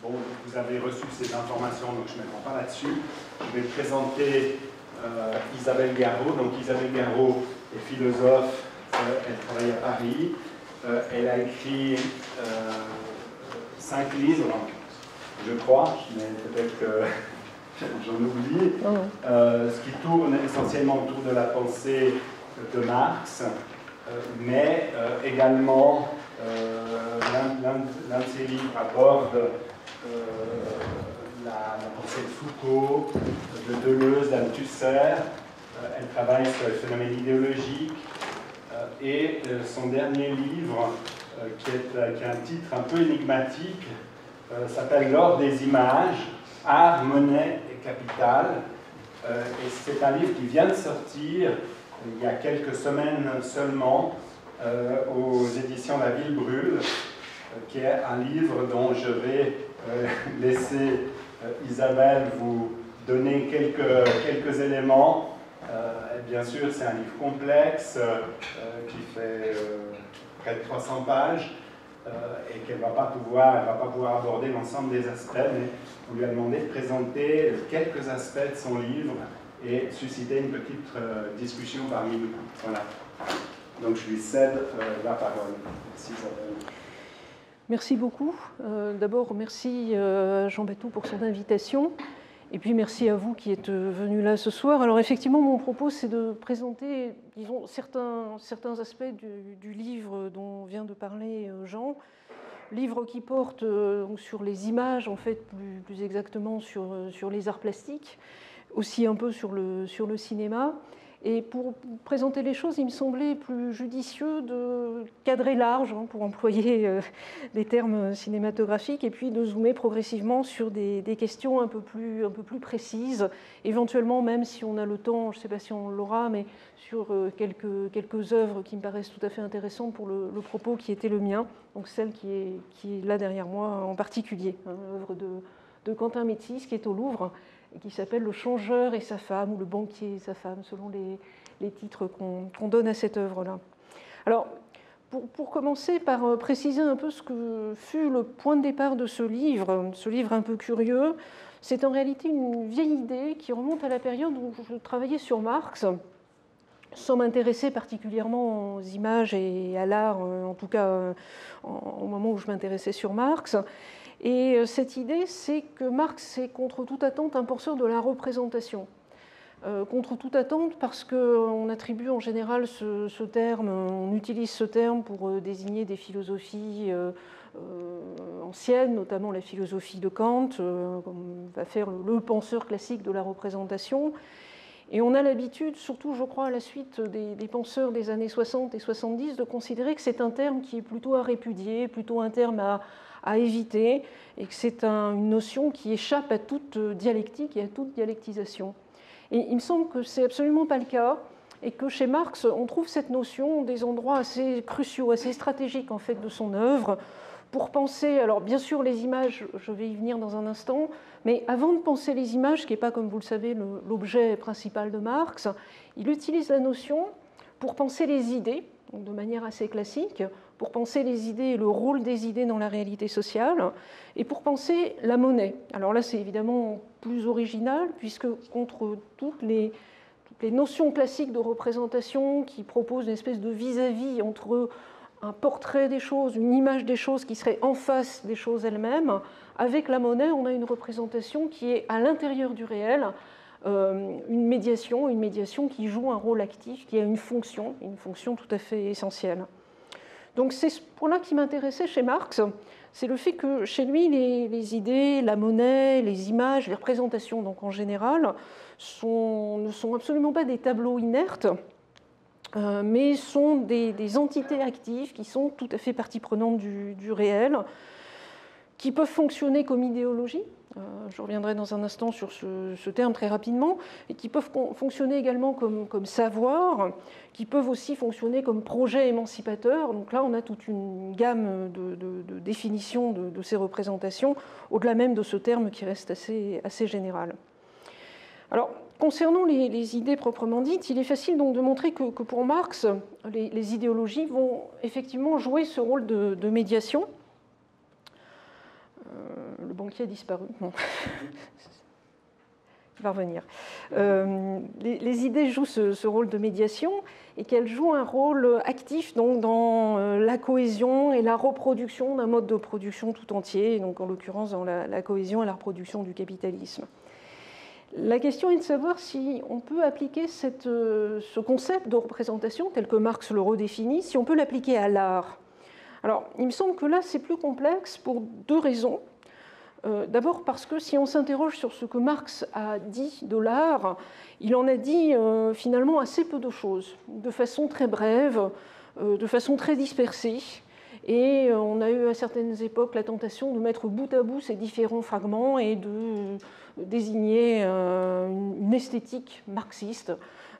Bon, vous avez reçu ces informations, donc je ne m'étends pas là-dessus. Je vais présenter Isabelle Garot. Donc Isabelle Garot est philosophe, elle travaille à Paris. Elle a écrit 5 livres, je crois, mais peut-être que j'en oublie, ce qui tourne essentiellement autour de la pensée de Marx, mais également l'un de ses livres aborde la pensée de Foucault, de Deleuze, d'Althusser. Elle travaille sur les phénomènes idéologiques. Et son dernier livre, qui a un titre un peu énigmatique, s'appelle L'ordre des images, art, monnaie et capital. Et c'est un livre qui vient de sortir il y a quelques semaines seulement aux éditions La Ville Brûle, qui est un livre dont je vais laisser Isabelle vous donner quelques éléments. Bien sûr, c'est un livre complexe qui fait près de 300 pages et qu'elle ne va pas pouvoir aborder l'ensemble des aspects, mais on lui a demandé de présenter quelques aspects de son livre et susciter une petite discussion parmi nous. Voilà. Donc je lui cède la parole. Merci Isabelle. Merci beaucoup. D'abord, merci à Jean Batou pour son invitation. Et puis merci à vous qui êtes venus là ce soir. Alors effectivement, mon propos, c'est de présenter, disons, certains aspects du livre dont vient de parler Jean. Livre qui porte donc, sur les images, en fait, plus exactement sur les arts plastiques, aussi un peu sur le cinéma. Et pour présenter les choses, il me semblait plus judicieux de cadrer large, pour employer des termes cinématographiques, et puis de zoomer progressivement sur des questions un peu plus précises, éventuellement même si on a le temps, je ne sais pas si on l'aura, mais sur quelques œuvres qui me paraissent tout à fait intéressantes pour le propos qui était le mien, donc celle qui est là derrière moi en particulier, l'œuvre de Quentin Métis qui est au Louvre, qui s'appelle Le changeur et sa femme, ou Le banquier et sa femme, selon les titres qu'on donne à cette œuvre-là. Alors, pour commencer par préciser un peu ce que fut le point de départ de ce livre un peu curieux, c'est en réalité une vieille idée qui remonte à la période où je travaillais sur Marx, sans m'intéresser particulièrement aux images et à l'art, en tout cas au moment où je m'intéressais sur Marx. Et cette idée, c'est que Marx est contre toute attente un penseur de la représentation. Contre toute attente parce qu'on attribue en général ce terme, on utilise ce terme pour désigner des philosophies anciennes, notamment la philosophie de Kant, comme va faire le penseur classique de la représentation. Et on a l'habitude, surtout je crois à la suite des penseurs des années 60 et 70, de considérer que c'est un terme qui est plutôt à répudier, plutôt un terme à éviter, et que c'est une notion qui échappe à toute dialectique et à toute dialectisation. Et il me semble que ce n'est absolument pas le cas, et que chez Marx, on trouve cette notion des endroits assez cruciaux, assez stratégiques en fait de son œuvre, pour penser, alors bien sûr les images, je vais y venir dans un instant, mais avant de penser les images, qui n'est pas, comme vous le savez, l'objet principal de Marx, il utilise la notion pour penser les idées, donc de manière assez classique, pour penser les idées et le rôle des idées dans la réalité sociale, et pour penser la monnaie. Alors là, c'est évidemment plus original, puisque contre toutes les notions classiques de représentation qui proposent une espèce de vis-à-vis entre un portrait des choses, une image des choses qui serait en face des choses elles-mêmes, avec la monnaie, on a une représentation qui est à l'intérieur du réel, une médiation qui joue un rôle actif, qui a une fonction tout à fait essentielle. Donc c'est ce point-là qui m'intéressait chez Marx, c'est le fait que chez lui, les idées, la monnaie, les images, les représentations donc en général, ne sont absolument pas des tableaux inertes, mais sont des entités actives qui sont tout à fait partie prenante du réel, qui peuvent fonctionner comme idéologie, je reviendrai dans un instant sur ce terme très rapidement, et qui peuvent fonctionner également comme savoir, qui peuvent aussi fonctionner comme projet émancipateur. Donc là, on a toute une gamme de définitions de ces représentations, au-delà même de ce terme qui reste assez général. Alors, concernant les idées proprement dites, il est facile donc de montrer que pour Marx, les idéologies vont effectivement jouer ce rôle de médiation. Le banquier a disparu. Bon. Il va revenir. Les idées jouent ce rôle de médiation et qu'elles jouent un rôle actif donc, dans la cohésion et la reproduction d'un mode de production tout entier, donc en l'occurrence dans la cohésion et la reproduction du capitalisme. La question est de savoir si on peut appliquer ce concept de représentation tel que Marx le redéfinit, si on peut l'appliquer à l'art. Alors, il me semble que là, c'est plus complexe pour deux raisons. D'abord parce que si on s'interroge sur ce que Marx a dit de l'art, il en a dit finalement assez peu de choses, de façon très brève, de façon très dispersée. Et on a eu à certaines époques la tentation de mettre bout à bout ces différents fragments et de désigner une esthétique marxiste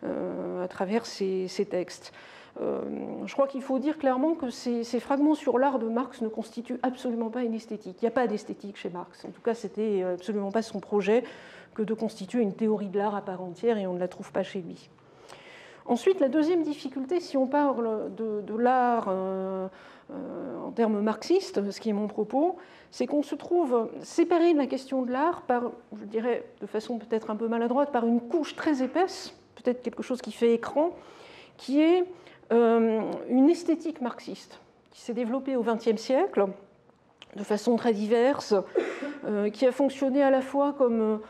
à travers ces textes. Je crois qu'il faut dire clairement que ces fragments sur l'art de Marx ne constituent absolument pas une esthétique. Il n'y a pas d'esthétique chez Marx. En tout cas, c'était absolument pas son projet que de constituer une théorie de l'art à part entière, et on ne la trouve pas chez lui. Ensuite, la deuxième difficulté, si on parle de l'art en termes marxistes, ce qui est mon propos, c'est qu'on se trouve séparé de la question de l'art par, je dirais de façon peut-être un peu maladroite, par une couche très épaisse, peut-être quelque chose qui fait écran, qui est une esthétique marxiste qui s'est développée au XXe siècle de façon très diverse, qui a fonctionné à la fois comme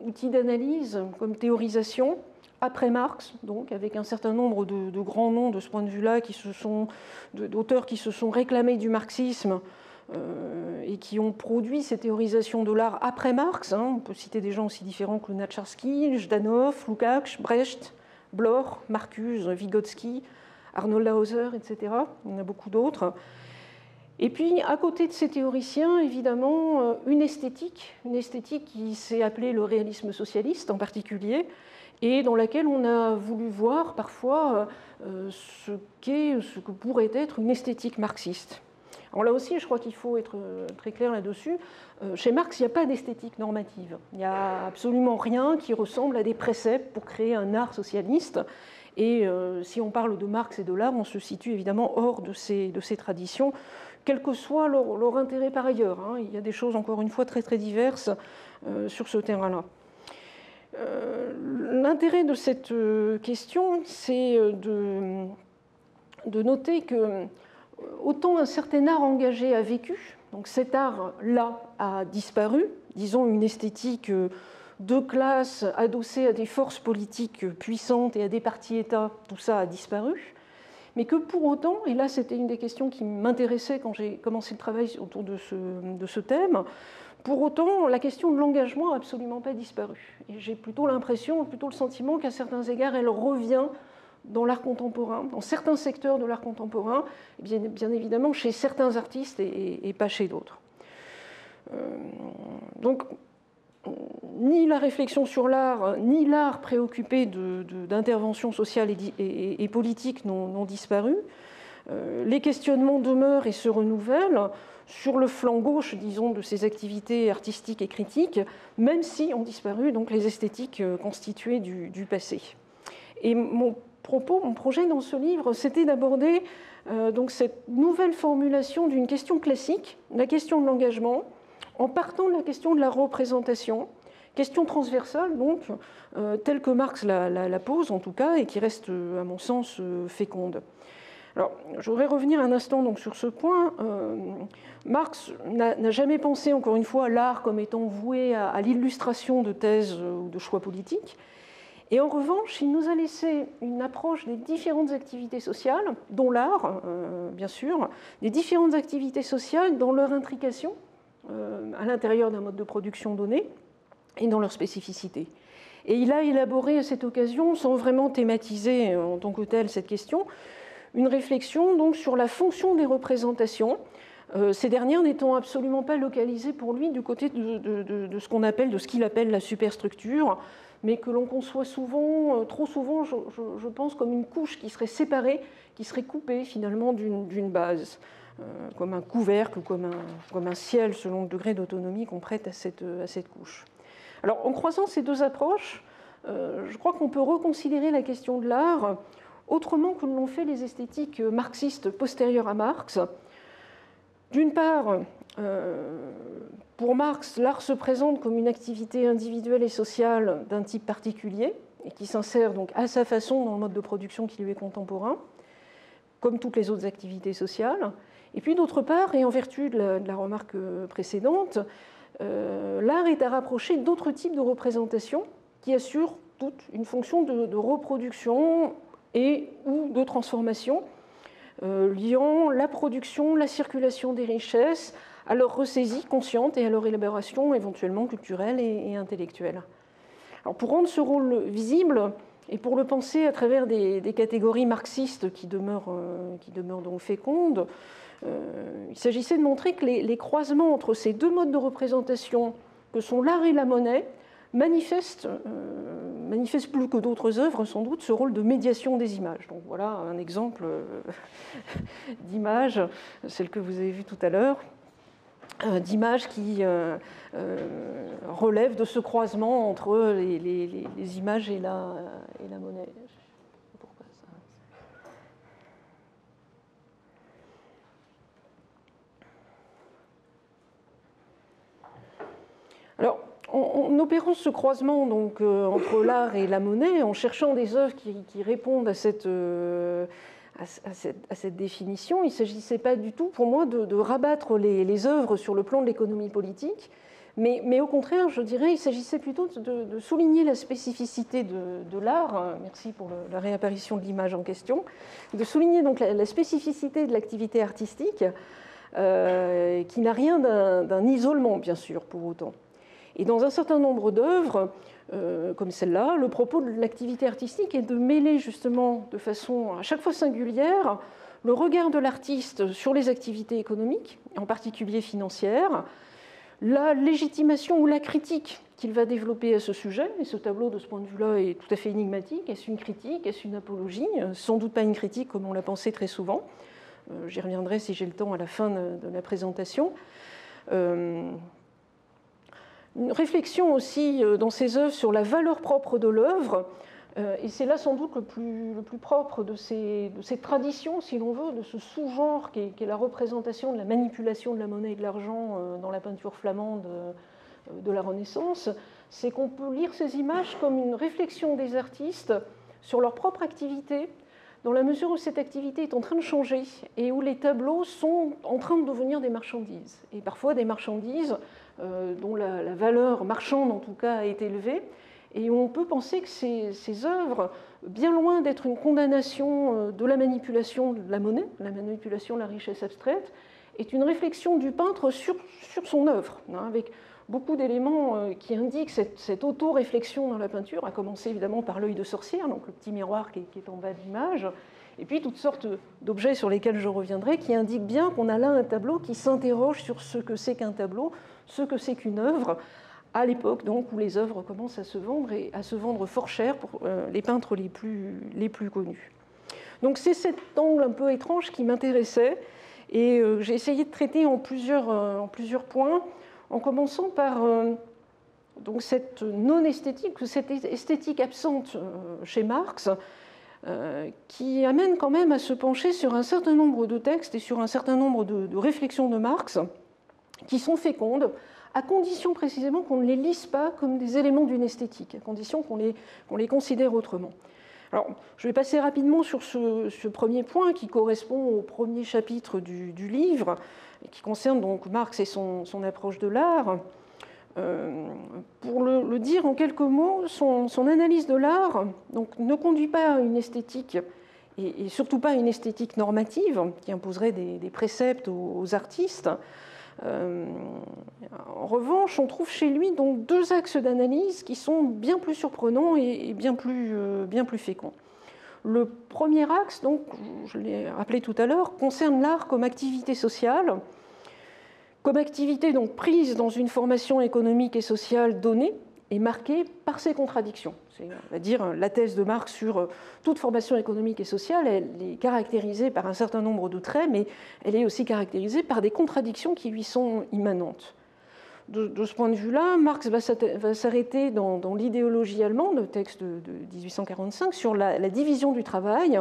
outil d'analyse, comme théorisation, après Marx, donc avec un certain nombre de grands noms de ce point de vue-là, d'auteurs qui se sont réclamés du marxisme et qui ont produit ces théorisations de l'art après Marx. On peut citer des gens aussi différents que Lunacharsky, Zhdanov, Lukács, Brecht, Bloch, Marcuse, Vygotsky, Arnold Hauser, etc. Il y en a beaucoup d'autres. Et puis, à côté de ces théoriciens, évidemment, une esthétique qui s'est appelée le réalisme socialiste en particulier, et dans laquelle on a voulu voir parfois ce que pourrait être une esthétique marxiste. Alors là aussi, je crois qu'il faut être très clair là-dessus. Chez Marx, il n'y a pas d'esthétique normative. Il n'y a absolument rien qui ressemble à des préceptes pour créer un art socialiste. Et si on parle de Marx et de l'art, on se situe évidemment hors de ces traditions, quel que soit leur intérêt par ailleurs. Il y a des choses, encore une fois, très très diverses sur ce terrain-là. L'intérêt de cette question, c'est de noter que autant un certain art engagé a vécu, donc cet art-là a disparu, disons une esthétique de classe adossée à des forces politiques puissantes et à des partis-États, tout ça a disparu, mais que pour autant, et là c'était une des questions qui m'intéressait quand j'ai commencé le travail autour de ce thème, pour autant la question de l'engagement n'a absolument pas disparu. Et j'ai plutôt l'impression, plutôt le sentiment qu'à certains égards, elle revient dans l'art contemporain, dans certains secteurs de l'art contemporain, bien évidemment chez certains artistes et pas chez d'autres. Donc, ni la réflexion sur l'art, ni l'art préoccupé d'intervention sociale et politique n'ont disparu. Les questionnements demeurent et se renouvellent sur le flanc gauche, disons, de ces activités artistiques et critiques, même si ont disparu donc, les esthétiques constituées du passé. Et mon projet dans ce livre, c'était d'aborder donc cette nouvelle formulation d'une question classique, la question de l'engagement, en partant de la question de la représentation, question transversale donc, telle que Marx la pose en tout cas, et qui reste à mon sens féconde. Alors, je voudrais revenir un instant donc, sur ce point. Marx n'a jamais pensé, encore une fois, l'art comme étant voué à l'illustration de thèses ou de choix politiques. Et en revanche, il nous a laissé une approche des différentes activités sociales, dont l'art, bien sûr, des différentes activités sociales dans leur intrication à l'intérieur d'un mode de production donné et dans leur spécificité. Et il a élaboré à cette occasion, sans vraiment thématiser en tant que telle cette question, une réflexion donc, sur la fonction des représentations, ces dernières n'étant absolument pas localisées pour lui du côté de ce qu'il appelle la superstructure, mais que l'on conçoit souvent, trop souvent, je pense, comme une couche qui serait séparée, qui serait coupée finalement d'une base, comme un couvercle ou comme un ciel selon le degré d'autonomie qu'on prête à cette couche. Alors en croisant ces deux approches, je crois qu'on peut reconsidérer la question de l'art autrement que l'ont fait les esthétiques marxistes postérieures à Marx. D'une part, Pour Marx, l'art se présente comme une activité individuelle et sociale d'un type particulier, et qui s'insère donc à sa façon dans le mode de production qui lui est contemporain, comme toutes les autres activités sociales. Et puis d'autre part, et en vertu de la remarque précédente, l'art est à rapprocher d'autres types de représentations qui assurent toute une fonction de reproduction et ou de transformation, liant la production, la circulation des richesses à leur ressaisie consciente et à leur élaboration éventuellement culturelle et intellectuelle. Alors pour rendre ce rôle visible et pour le penser à travers des catégories marxistes qui demeurent donc fécondes, il s'agissait de montrer que les croisements entre ces deux modes de représentation que sont l'art et la monnaie manifestent plus que d'autres œuvres sans doute ce rôle de médiation des images. Donc voilà un exemple d'image, celle que vous avez vue tout à l'heure, d'image qui relève de ce croisement entre les images et la monnaie. Pourquoi ça ? Alors, en opérant ce croisement donc, entre l'art et la monnaie, en cherchant des œuvres qui répondent à cette définition, il ne s'agissait pas du tout pour moi de rabattre les œuvres sur le plan de l'économie politique, mais au contraire, je dirais, il s'agissait plutôt de souligner la spécificité de l'art, merci pour la réapparition de l'image en question, de souligner donc la spécificité de l'activité artistique, qui n'a rien d'un isolement, bien sûr, pour autant. Et dans un certain nombre d'œuvres, comme celle-là, le propos de l'activité artistique est de mêler justement de façon à chaque fois singulière le regard de l'artiste sur les activités économiques, en particulier financières, la légitimation ou la critique qu'il va développer à ce sujet. Et ce tableau, de ce point de vue-là, est tout à fait énigmatique. Est-ce une critique? Est-ce une apologie? Sans doute pas une critique, comme on l'a pensé très souvent. J'y reviendrai si j'ai le temps à la fin de la présentation. Une réflexion aussi dans ces œuvres sur la valeur propre de l'œuvre, et c'est là sans doute le plus propre de ces traditions, si l'on veut, de ce sous-genre qui est la représentation de la manipulation de la monnaie et de l'argent dans la peinture flamande de la Renaissance, c'est qu'on peut lire ces images comme une réflexion des artistes sur leur propre activité, dans la mesure où cette activité est en train de changer et où les tableaux sont en train de devenir des marchandises. Et parfois des marchandises dont la valeur marchande, en tout cas, est élevée. Et on peut penser que ces œuvres, bien loin d'être une condamnation de la manipulation de la monnaie, la manipulation de la richesse abstraite, est une réflexion du peintre sur son œuvre, avec beaucoup d'éléments qui indiquent cette auto-réflexion dans la peinture, à commencer évidemment par l'œil de sorcière, donc le petit miroir qui est en bas de l'image, et puis toutes sortes d'objets sur lesquels je reviendrai, qui indiquent bien qu'on a là un tableau qui s'interroge sur ce que c'est qu'un tableau, ce que c'est qu'une œuvre, à l'époque donc où les œuvres commencent à se vendre, et à se vendre fort cher pour les peintres les plus connus. Donc c'est cet angle un peu étrange qui m'intéressait, et j'ai essayé de traiter en plusieurs points, en commençant par donc cette non-esthétique, cette esthétique absente chez Marx, qui amène quand même à se pencher sur un certain nombre de textes et sur un certain nombre de réflexions de Marx qui sont fécondes, à condition précisément qu'on ne les lise pas comme des éléments d'une esthétique, à condition qu'on les considère autrement. Alors, je vais passer rapidement sur ce premier point qui correspond au premier chapitre du livre, qui concerne donc Marx et son approche de l'art. Pour le dire en quelques mots, son analyse de l'art donc, ne conduit pas à une esthétique, et surtout pas à une esthétique normative, qui imposerait des préceptes aux artistes. En revanche, on trouve chez lui donc deux axes d'analyse qui sont bien plus surprenants et bien plus féconds. Le premier axe, donc, je l'ai rappelé tout à l'heure, concerne l'art comme activité sociale, comme activité donc prise dans une formation économique et sociale donnée et marquée par ses contradictions. C'est, on va dire, la thèse de Marx sur toute formation économique et sociale. Elle est caractérisée par un certain nombre de traits, mais elle est aussi caractérisée par des contradictions qui lui sont immanentes. De ce point de vue-là, Marx va s'arrêter dans l'idéologie allemande, le texte de 1845, sur la division du travail,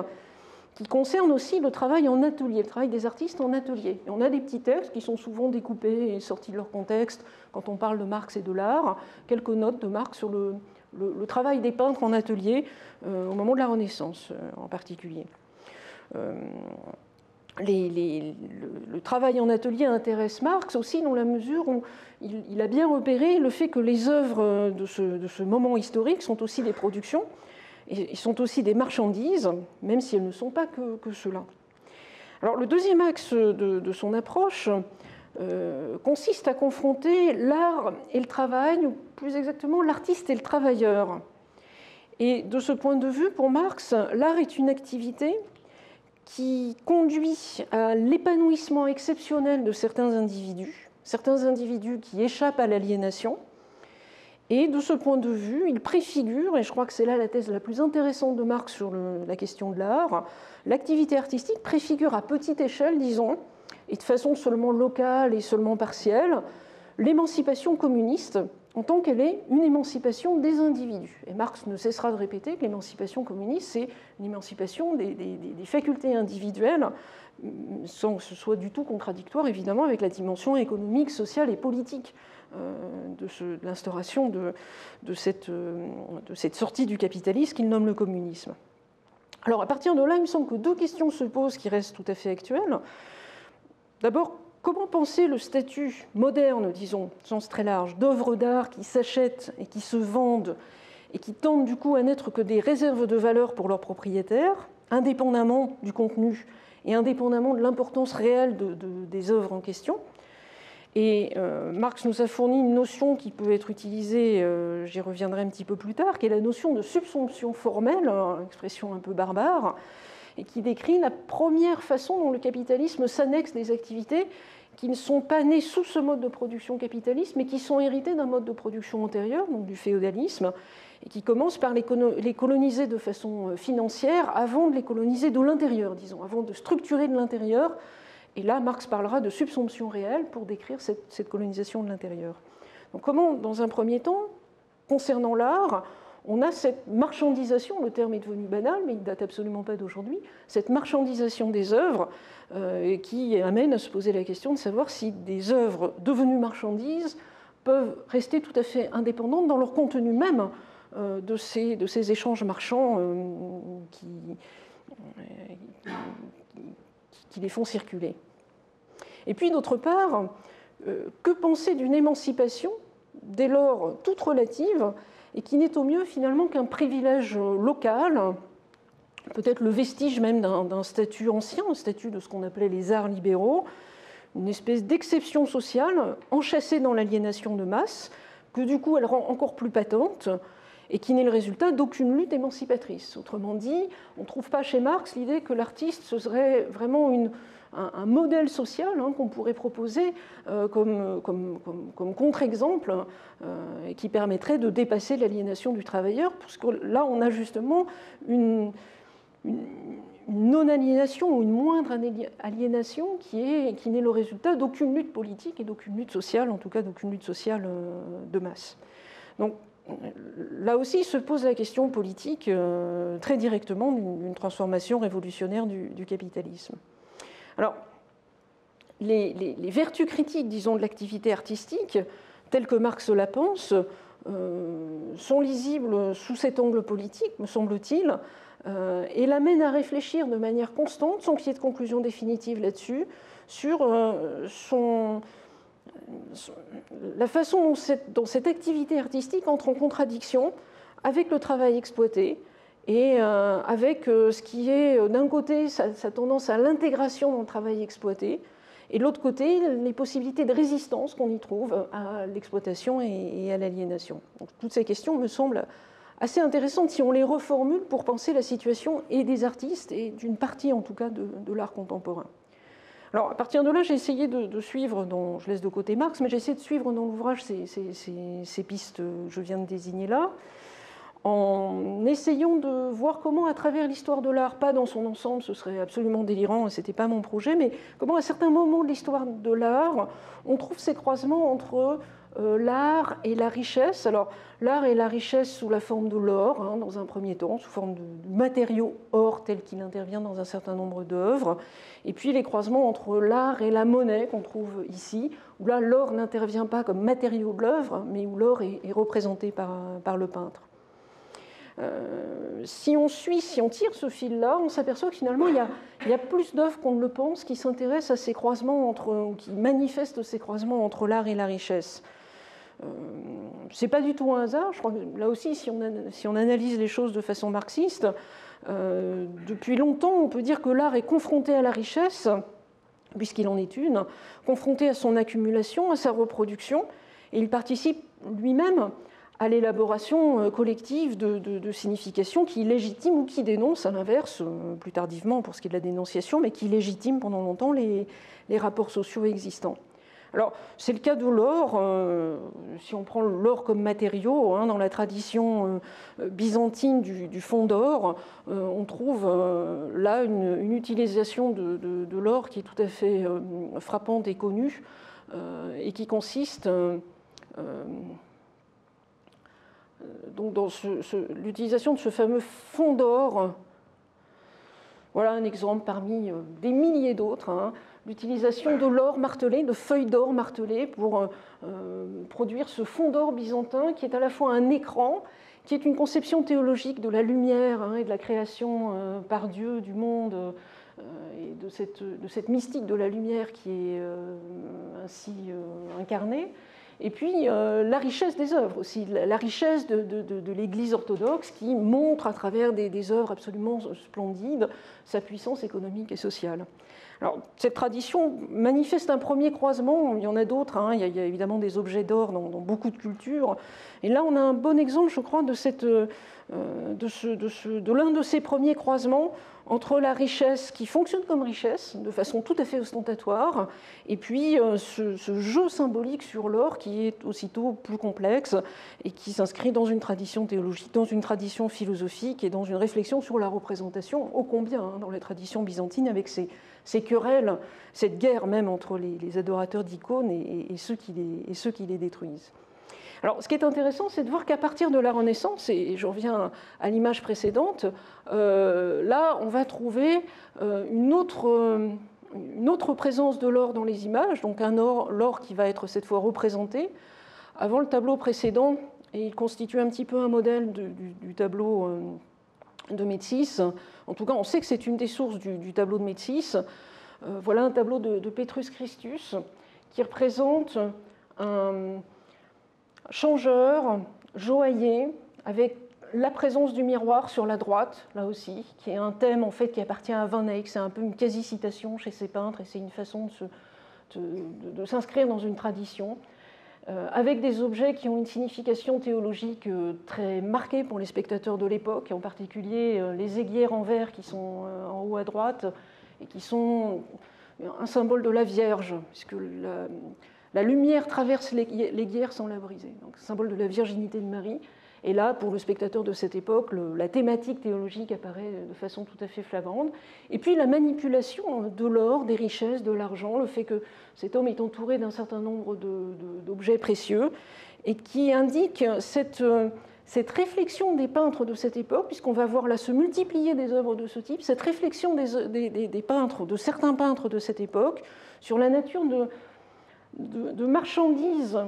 qui concerne aussi le travail en atelier, le travail des artistes en atelier. Et on a des petits textes qui sont souvent découpés et sortis de leur contexte quand on parle de Marx et de l'art, quelques notes de Marx sur le travail des peintres en atelier au moment de la Renaissance en particulier. Le travail en atelier intéresse Marx aussi dans la mesure où il a bien repéré le fait que les œuvres de ce moment historique sont aussi des productions, et sont aussi des marchandises, même si elles ne sont pas que cela. Alors, le deuxième axe de son approche consiste à confronter l'art et le travail, ou plus exactement l'artiste et le travailleur. Et de ce point de vue, pour Marx, l'art est une activité qui conduit à l'épanouissement exceptionnel de certains individus qui échappent à l'aliénation. Et de ce point de vue, il préfigure, et je crois que c'est là la thèse la plus intéressante de Marx sur la question de l'art, l'activité artistique préfigure à petite échelle, disons, et de façon seulement locale et seulement partielle, l'émancipation communiste en tant qu'elle est une émancipation des individus. Et Marx ne cessera de répéter que l'émancipation communiste, c'est l'émancipation des facultés individuelles, sans que ce soit du tout contradictoire, évidemment, avec la dimension économique, sociale et politique de l'instauration de cette sortie du capitalisme qu'il nomme le communisme. Alors, à partir de là, il me semble que deux questions se posent qui restent tout à fait actuelles. D'abord, comment penser le statut moderne, disons, au sens très large, d'œuvres d'art qui s'achètent et qui se vendent et qui tendent du coup à n'être que des réserves de valeur pour leurs propriétaires, indépendamment du contenu et indépendamment de l'importance réelle des œuvres en question. Et Marx nous a fourni une notion qui peut être utilisée, j'y reviendrai un petit peu plus tard, qui est la notion de subsomption formelle, une expression un peu barbare, et qui décrit la première façon dont le capitalisme s'annexe des activités qui ne sont pas nées sous ce mode de production capitaliste, mais qui sont héritées d'un mode de production antérieur, donc du féodalisme, et qui commence par les coloniser de façon financière avant de les coloniser de l'intérieur, disons, avant de structurer de l'intérieur. Et là, Marx parlera de subsomption réelle pour décrire cette colonisation de l'intérieur. Donc comment, dans un premier temps, concernant l'art, on a cette marchandisation, le terme est devenu banal, mais il ne date absolument pas d'aujourd'hui, cette marchandisation des œuvres qui amène à se poser la question de savoir si des œuvres devenues marchandises peuvent rester tout à fait indépendantes dans leur contenu même de ces échanges marchands qui les font circuler. Et puis, d'autre part, que penser d'une émancipation, dès lors toute relative, et qui n'est au mieux finalement qu'un privilège local, peut-être le vestige même d'un statut ancien, un statut de ce qu'on appelait les arts libéraux, une espèce d'exception sociale enchâssée dans l'aliénation de masse, que du coup elle rend encore plus patente, et qui n'est le résultat d'aucune lutte émancipatrice. Autrement dit, on ne trouve pas chez Marx l'idée que l'artiste, ce serait vraiment un modèle social qu'on pourrait proposer comme contre-exemple et qui permettrait de dépasser l'aliénation du travailleur, parce que là, on a justement une non-aliénation ou une moindre aliénation qui n'est le résultat d'aucune lutte politique et d'aucune lutte sociale, en tout cas d'aucune lutte sociale de masse. Donc, là aussi se pose la question politique très directement d'une transformation révolutionnaire du capitalisme. Alors, les vertus critiques, disons, de l'activité artistique, telles que Marx la pense, sont lisibles sous cet angle politique, me semble-t-il, et l'amènent à réfléchir de manière constante, sans qu'il y ait de conclusion définitive là-dessus, sur la façon dont cette activité artistique entre en contradiction avec le travail exploité et avec ce qui est, d'un côté, sa tendance à l'intégration dans le travail exploité, et de l'autre côté, les possibilités de résistance qu'on y trouve à l'exploitation et à l'aliénation. Donc, toutes ces questions me semblent assez intéressantes si on les reformule pour penser la situation et des artistes et d'une partie, en tout cas, de l'art contemporain. Alors, à partir de là, j'ai essayé de suivre, je laisse de côté Marx, mais j'ai essayé de suivre dans l'ouvrage ces pistes que je viens de désigner là, en essayant de voir comment, à travers l'histoire de l'art, pas dans son ensemble, ce serait absolument délirant et ce n'était pas mon projet, mais comment, à certains moments de l'histoire de l'art, on trouve ces croisements entre l'art et la richesse. Alors, l'art et la richesse sous la forme de l'or, hein, dans un premier temps, sous forme de matériaux or tel qu'il intervient dans un certain nombre d'œuvres, et puis les croisements entre l'art et la monnaie qu'on trouve ici, où là, l'or n'intervient pas comme matériau de l'œuvre, mais où l'or est représenté par le peintre. Si on tire ce fil-là, on s'aperçoit que finalement, il y a plus d'œuvres qu'on ne le pense qui s'intéressent à ces croisements qui manifestent ces croisements entre l'art et la richesse. Ce n'est pas du tout un hasard. Je crois que là aussi, si on analyse les choses de façon marxiste, depuis longtemps, on peut dire que l'art est confronté à la richesse, puisqu'il en est une, confronté à son accumulation, à sa reproduction, et il participe lui-même à l'élaboration collective de significations qui légitiment ou qui dénoncent, à l'inverse, plus tardivement pour ce qui est de la dénonciation, mais qui légitiment pendant longtemps les rapports sociaux existants. Alors, c'est le cas de l'or. Si on prend l'or comme matériau, hein, dans la tradition byzantine du fond d'or, on trouve là une utilisation de l'or qui est tout à fait frappante et connue, et qui consiste donc dans l'utilisation de ce fameux fond d'or. Voilà un exemple parmi des milliers d'autres, hein, l'utilisation de l'or martelé, de feuilles d'or martelées pour produire ce fond d'or byzantin qui est à la fois un écran, qui est une conception théologique de la lumière, hein, et de la création par Dieu du monde, et de cette mystique de la lumière qui est ainsi incarnée. Et puis la richesse des œuvres aussi, la richesse de l'Église orthodoxe qui montre à travers des œuvres absolument splendides sa puissance économique et sociale. Alors, cette tradition manifeste un premier croisement, il y en a d'autres, hein, il y a évidemment des objets d'or dans beaucoup de cultures, et là on a un bon exemple, je crois, de l'un de ces premiers croisements entre la richesse qui fonctionne comme richesse, de façon tout à fait ostentatoire, et puis ce jeu symbolique sur l'or qui est aussitôt plus complexe et qui s'inscrit dans une tradition théologique, dans une tradition philosophique et dans une réflexion sur la représentation, ô combien, hein, dans la tradition byzantine, avec ces querelles, cette guerre même entre les adorateurs d'icônes et ceux qui les détruisent. Alors, ce qui est intéressant, c'est de voir qu'à partir de la Renaissance, et je reviens à l'image précédente, là, on va trouver une autre présence de l'or dans les images, donc l'or qui va être cette fois représenté. Avant le tableau précédent, et il constitue un petit peu un modèle du tableau de Médicis. En tout cas, on sait que c'est une des sources du tableau de Médicis. Voilà un tableau de Petrus Christus qui représente un changeur, joaillier, avec la présence du miroir sur la droite, là aussi, qui est un thème en fait qui appartient à Van Eyck. C'est un peu une quasi-citation chez ces peintres et c'est une façon de s'inscrire dans une tradition, avec des objets qui ont une signification théologique très marquée pour les spectateurs de l'époque, et en particulier les aiguières en verre qui sont en haut à droite et qui sont un symbole de la Vierge, puisque la lumière traverse l'aiguière sans la briser, donc symbole de la virginité de Marie. Et là, pour le spectateur de cette époque, la thématique théologique apparaît de façon tout à fait flagrante. Et puis la manipulation de l'or, des richesses, de l'argent, le fait que cet homme est entouré d'un certain nombre d'objets précieux, et qui indique cette réflexion des peintres de cette époque, puisqu'on va voir là se multiplier des œuvres de ce type, cette réflexion des peintres, de certains peintres de cette époque, sur la nature de marchandise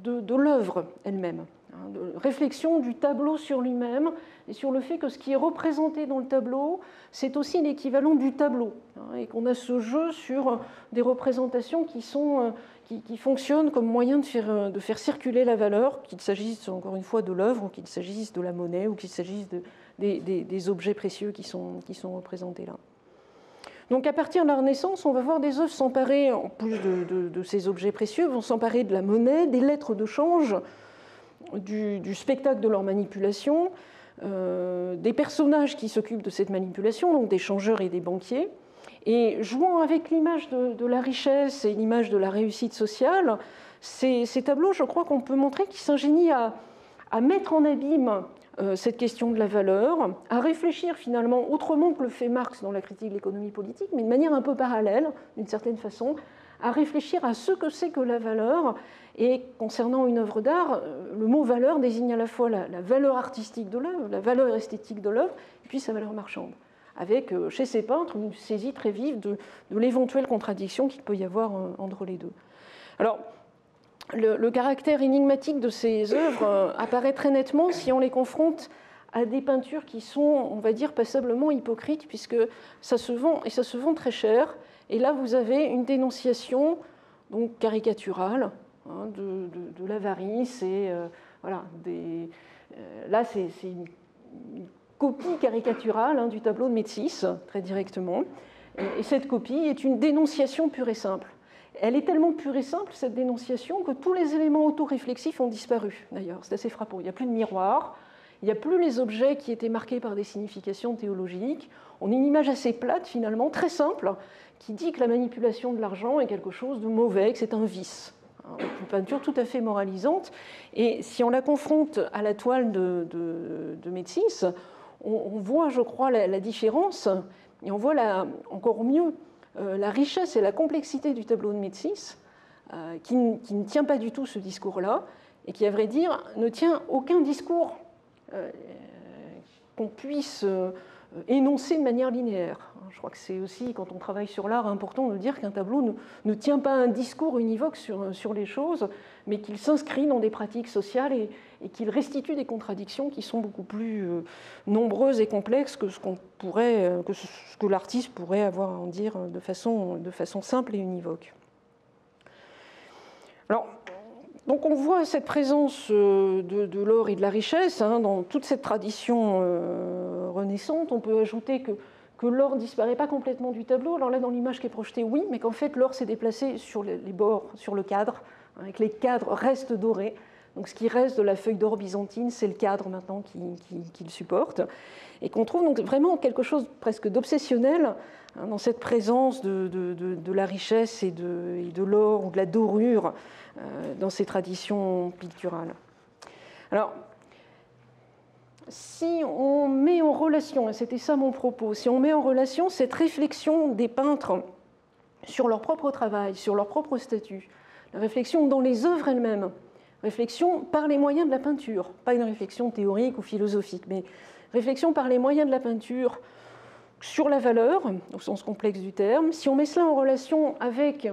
de l'œuvre elle-même, de réflexion du tableau sur lui-même et sur le fait que ce qui est représenté dans le tableau, c'est aussi l'équivalent du tableau, et qu'on a ce jeu sur des représentations qui fonctionnent comme moyen de faire circuler la valeur, qu'il s'agisse encore une fois de l'œuvre, ou qu'il s'agisse de la monnaie, ou qu'il s'agisse des objets précieux qui sont représentés là. Donc à partir de la Renaissance, on va voir des œuvres s'emparer, en plus de ces objets précieux, vont s'emparer de la monnaie, des lettres de change, du spectacle de leur manipulation, des personnages qui s'occupent de cette manipulation, donc des changeurs et des banquiers. Et jouant avec l'image de la richesse et l'image de la réussite sociale, ces tableaux, je crois qu'on peut montrer qu'ils s'ingénient à mettre en abîme cette question de la valeur, à réfléchir finalement autrement que le fait Marx dans la critique de l'économie politique, mais de manière un peu parallèle, d'une certaine façon, à réfléchir à ce que c'est que la valeur. Et concernant une œuvre d'art, le mot valeur désigne à la fois la valeur artistique de l'œuvre, la valeur esthétique de l'œuvre, et puis sa valeur marchande, avec chez ces peintres une saisie très vive de l'éventuelle contradiction qu'il peut y avoir entre les deux. Alors, le caractère énigmatique de ces œuvres apparaît très nettement si on les confronte à des peintures qui sont, on va dire, passablement hypocrites, puisque ça se vend, et ça se vend très cher. Et là, vous avez une dénonciation donc caricaturale de l'avarice. Et voilà, là, c'est une copie caricaturale du tableau de Médicis, très directement. Et cette copie est une dénonciation pure et simple. Elle est tellement pure et simple, cette dénonciation, que tous les éléments autoréflexifs ont disparu, d'ailleurs. C'est assez frappant. Il n'y a plus de miroir, il n'y a plus les objets qui étaient marqués par des significations théologiques. On a une image assez plate, finalement, très simple, qui dit que la manipulation de l'argent est quelque chose de mauvais, que c'est un vice. Une peinture tout à fait moralisante. Et si on la confronte à la toile de Médicis, on voit, je crois, la différence, et on voit encore mieux la richesse et la complexité du tableau de Médicis, qui ne tient pas du tout ce discours-là, et qui, à vrai dire, ne tient aucun discours qu'on puisse énoncer de manière linéaire. Je crois que c'est aussi, quand on travaille sur l'art, important de dire qu'un tableau ne tient pas un discours univoque sur les choses, mais qu'il s'inscrit dans des pratiques sociales et qu'il restitue des contradictions qui sont beaucoup plus nombreuses et complexes que ce que l'artiste pourrait avoir à en dire de façon simple et univoque. Alors, donc on voit cette présence de l'or et de la richesse dans toute cette tradition renaissante. On peut ajouter que l'or ne disparaît pas complètement du tableau. Alors là, dans l'image qui est projetée, oui, mais qu'en fait, l'or s'est déplacé sur les bords, sur le cadre, et que les cadres restent dorés. Donc ce qui reste de la feuille d'or byzantine, c'est le cadre maintenant qui le supporte. Et qu'on trouve donc vraiment quelque chose presque d'obsessionnel dans cette présence de la richesse et de l'or ou de la dorure dans ces traditions picturales. Alors, si on met en relation, et c'était ça mon propos, si on met en relation cette réflexion des peintres sur leur propre travail, sur leur propre statut, la réflexion dans les œuvres elles-mêmes, réflexion par les moyens de la peinture, pas une réflexion théorique ou philosophique, mais réflexion par les moyens de la peinture sur la valeur, au sens complexe du terme. Si on met cela en relation avec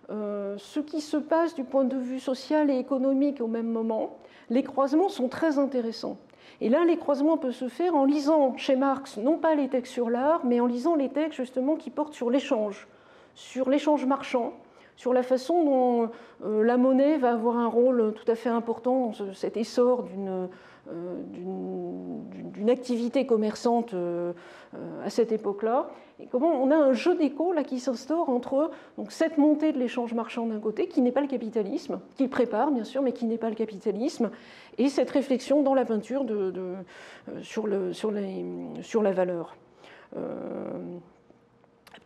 ce qui se passe du point de vue social et économique au même moment, les croisements sont très intéressants. Et là, les croisements peuvent se faire en lisant chez Marx, non pas les textes sur l'art, mais en lisant les textes justement qui portent sur l'échange marchand, sur la façon dont la monnaie va avoir un rôle tout à fait important dans cet essor d'une activité commerçante à cette époque-là, et comment on a un jeu d'écho là qui s'instaure entre donc, cette montée de l'échange marchand d'un côté, qui n'est pas le capitalisme, qui le prépare bien sûr, mais qui n'est pas le capitalisme, et cette réflexion dans la peinture sur la valeur.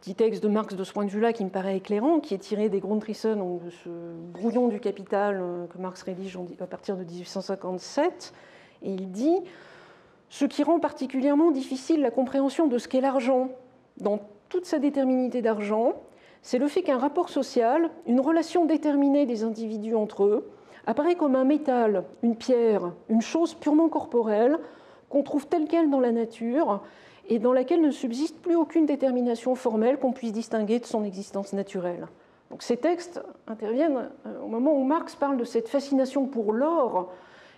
Petit texte de Marx de ce point de vue-là qui me paraît éclairant, qui est tiré des Grundrisse, donc de ce brouillon du Capital que Marx rédige à partir de 1857, et il dit « Ce qui rend particulièrement difficile la compréhension de ce qu'est l'argent, dans toute sa déterminité d'argent, c'est le fait qu'un rapport social, une relation déterminée des individus entre eux, apparaît comme un métal, une pierre, une chose purement corporelle, qu'on trouve telle qu'elle dans la nature, et dans laquelle ne subsiste plus aucune détermination formelle qu'on puisse distinguer de son existence naturelle. » Donc ces textes interviennent au moment où Marx parle de cette fascination pour l'or,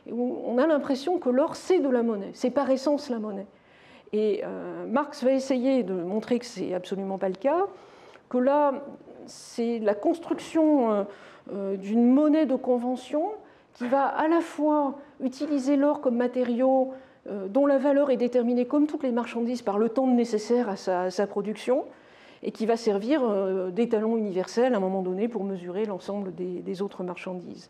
et où on a l'impression que l'or, c'est de la monnaie, c'est par essence la monnaie. Et Marx va essayer de montrer que ce n'est absolument pas le cas, que là, c'est la construction d'une monnaie de convention qui va à la fois utiliser l'or comme matériau dont la valeur est déterminée, comme toutes les marchandises, par le temps nécessaire à sa production, et qui va servir d'étalon universel à un moment donné pour mesurer l'ensemble des autres marchandises.